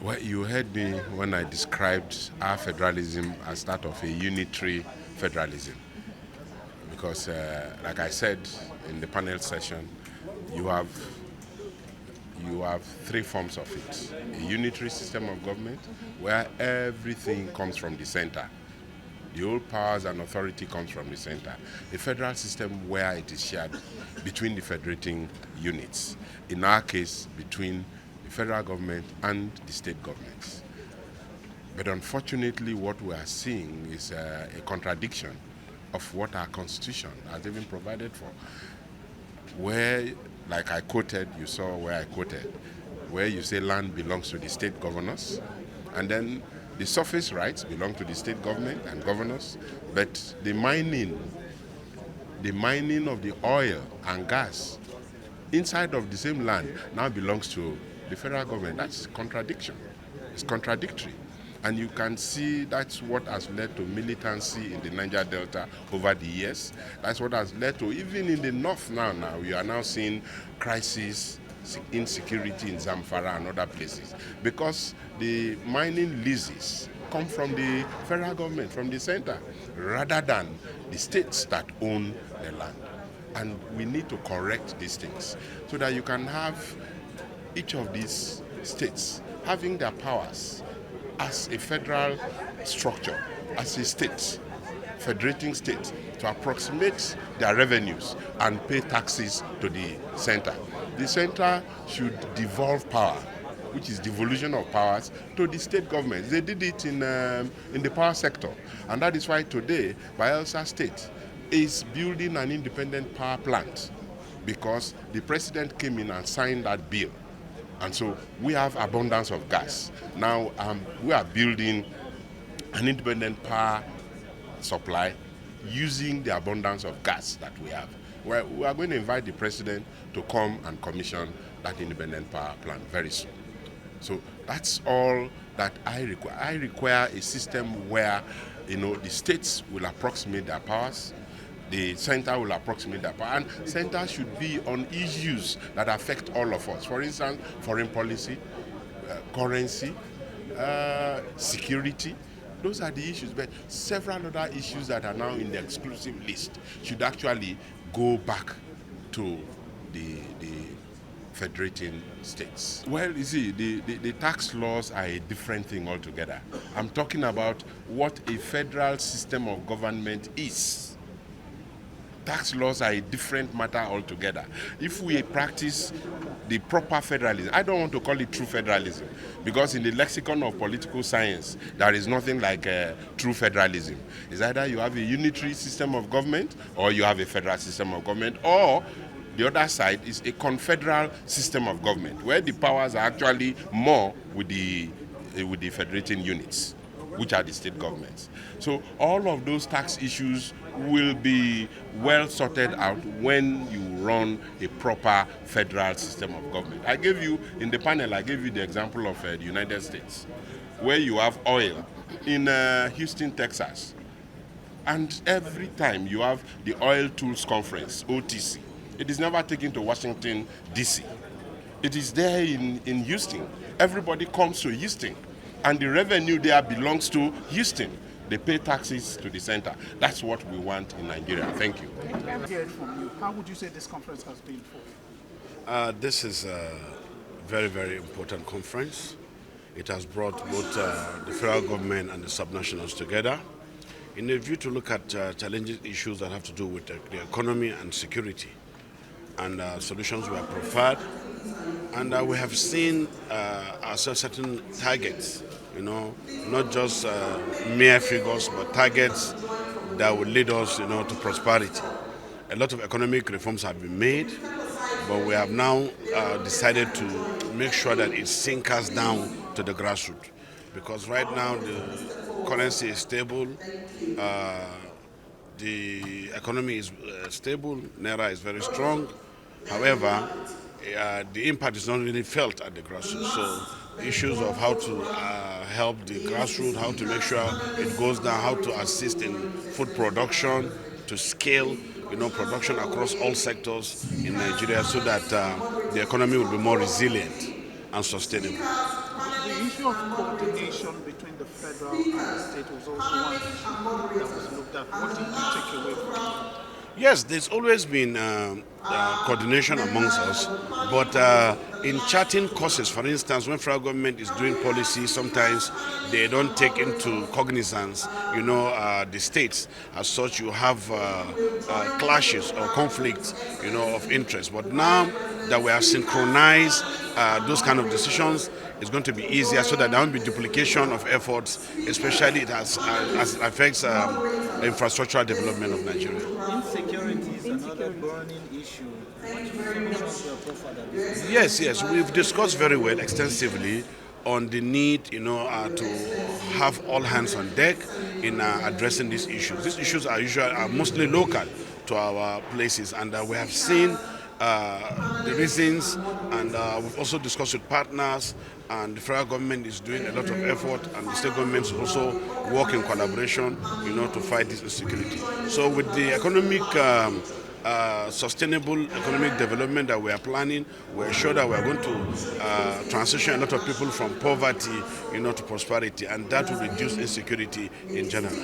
Well, you heard me when I described our federalism as that of a unitary federalism. Because, like I said in the panel session, you have three forms of it. A unitary system of government where everything comes from the center. The whole powers and authority comes from the center. A federal system where it is shared between the federating units. In our case, between the federal government and the state governments. But unfortunately, what we are seeing is a contradiction of what our constitution has even provided for. Where, like I quoted, you saw where I quoted, where you say land belongs to the state governors, and then the surface rights belong to the state government and governors, but the mining of the oil and gas inside of the same land now belongs to the federal government. That's contradiction. It's contradictory. And you can see that's what has led to militancy in the Niger Delta over the years. That's what has led to, even in the north now, we are now seeing crisis, insecurity in Zamfara and other places. Because the mining leases come from the federal government, from the center, rather than the states that own the land. And we need to correct these things so that you can have each of these states having their powers as a federal structure, as a state, federating state, to approximate their revenues and pay taxes to the center. The center should devolve power, which is devolution of powers, to the state governments. They did it in the power sector, and that is why today Bayelsa State is building an independent power plant, because the president came in and signed that bill. And so we have abundance of gas. Now we are building an independent power supply using the abundance of gas that we have. We are going to invite the president to come and commission that independent power plant very soon. So that's all that I require. I require a system where, the states will approximate their powers, the center will approximate their power, and center should be on issues that affect all of us. For instance, foreign policy, currency, security. Those are the issues, but several other issues that are now in the exclusive list should actually go back to the federating states. Well, you see, the tax laws are a different thing altogether. I'm talking about what a federal system of government is. Tax laws are a different matter altogether. If we practice the proper federalism, I don't want to call it true federalism, because in the lexicon of political science, there is nothing like true federalism. It's either you have a unitary system of government, or you have a federal system of government, or the other side is a confederal system of government, where the powers are actually more with the federating units, which are the state governments. So all of those tax issues will be well sorted out when you run a proper federal system of government. I gave you, in the panel, I gave you the example of the United States, where you have oil in Houston, Texas. And every time you have the Oil Tools Conference, OTC, it is never taken to Washington, D.C. It is there in Houston. Everybody comes to Houston, and the revenue there belongs to Houston. They pay taxes to the center. That's what we want in Nigeria. Thank you. Heard from you. How would you say this conference has been for you? This is a very, very important conference. It has brought both the federal government and the subnationals together in a view to look at challenging issues that have to do with the economy and security. And solutions were preferred. And we have seen certain targets, not just mere figures, but targets that will lead us, to prosperity. A lot of economic reforms have been made, but we have now decided to make sure that it sinks us down to the grassroots. Because right now the currency is stable, the economy is stable, Naira is very strong. However, the impact is not really felt at the grassroots. So issues of how to help the grassroots, how to make sure it goes down, how to assist in food production, to scale production across all sectors in Nigeria so that the economy will be more resilient and sustainable. The issue of coordination between the federal and the state was also one issue that was looked at. What did you take away from that? Yes, there's always been coordination amongst us, but in charting courses, for instance, when federal government is doing policy, sometimes they don't take into cognizance, the states. As such, you have clashes or conflicts, of interest. But now that we have synchronized those kind of decisions, it's going to be easier so that there won't be duplication of efforts, especially as it affects the infrastructural development of Nigeria. Insecurity is another burning issue. What solutions were proffered at this? Yes, we've discussed very well extensively on the need, to have all hands on deck in addressing these issues. These issues are mostly local to our places, and we have seen the reasons, and we've also discussed with partners, and the federal government is doing a lot of effort, and the state governments also work in collaboration, to fight this insecurity. So with the economic sustainable economic development that we are planning, we're sure that we're going to transition a lot of people from poverty, to prosperity, and that will reduce insecurity in general.